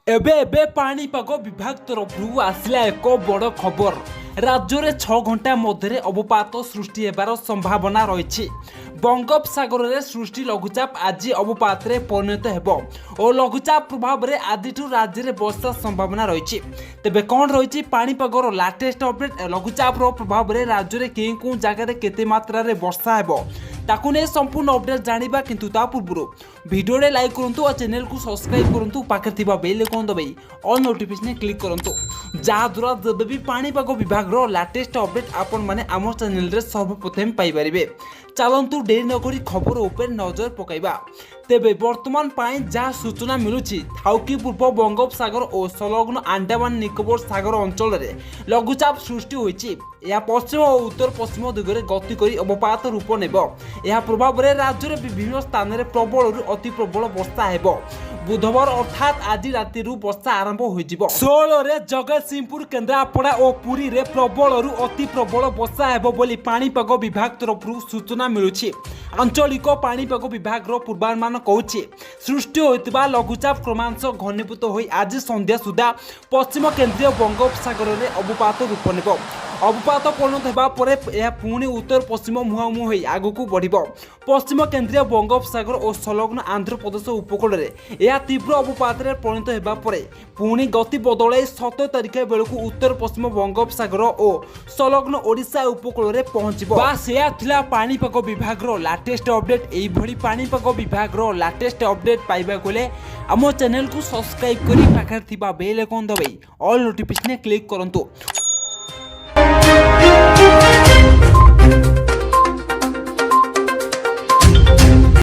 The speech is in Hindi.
एबे एबे पाणीपाग विभाग तरफ आसला एक बड़ खबर। राज्य में 6 घंटा मध्य अवपात सृष्टि होबार संभावना रही। बंगोपसागर में सृष्टि लघुचाप आज अवपात परिणत हो और लघुचाप प्रभाव में आज राज्य में वर्षा संभावना रही। तेबे कौन रही पाणीपागर लाटेस्ट अपडेट। लघुचाप प्रभाव में राज्य में केउ जगह केते मात्रा वर्षा हो ताकू नहीं संपूर्ण अपडेट जानिबा, किंतु ता पूर्व वीडियो रे लाइक करंतु और चैनल को सब्सक्राइब करंतु। पाखे थिबा बेल आइकन दबाई ऑल नोटिफिकेशन क्लिक करंतु, जहाँ द्वारा जब भी पाणीपाग विभाग रो लेटेस्ट अपडेट आपण माने आम चैनल रे सर्वप्रथम पाई परिबे। चलंतु देरी न करी खबर ऊपर नजर पकाइबा। तेबे वर्तमान पाई जहाँ सूचना मिलुछि थाउकी पूर्व बंगोपसागर और संलग्न अंडमान निकोबर सागर अंचल में लघुचाप सृष्टि होइछि। यह पश्चिम और उत्तर पश्चिम दिगरे गति करी अवपात रूप नेब। यह प्रभाव में राज्य में विभिन्न स्थान में प्रबल अति प्रबल वर्षा हेब। बुधवार अर्थात आज राति वर्षा आरंभ हो 16 जगतसिंहपुर, केन्द्रापड़ा और पुरी रे प्रबल अति प्रबल वर्षा हेब बोली पाणीपाग विभाग तरफ सूचना मिलुछि। आंचलिक पाणीपाग विभाग पूर्वानुमान कहूछि सृष्टि होइतिबा लघुचाप क्रमांश घनीभूत होई आज संध्या सुधा पश्चिम केंद्रीय बंगोपसागर में अवपात रूप नेब। अवपात परिणत होगा पर यह पुणी उत्तर पश्चिम मुहांमुह होई आगकू बढ़िबो। पश्चिम केंद्रीय बंगोपसागर और संलग्न आंध्र प्रदेश उपकूल में यह तीव्र अवपात परिणत होगा पर पुणी गति बदल 17 तारिख बेलू उत्तर पश्चिम बंगोपसागर और संलग्न ओडिशा उपकूल में पहुंचब। बास यह थिला पाणीपाग विभाग लेटेस्ट अपडेट। यही भली पाणीपाग विभाग लेटेस्ट अपडेट पाइबा गले आम चैनल को सब्सक्राइब करी पाखरे थिबा बेल आइकन दबाई ऑल नोटिफिकेशन क्लिक करंतु।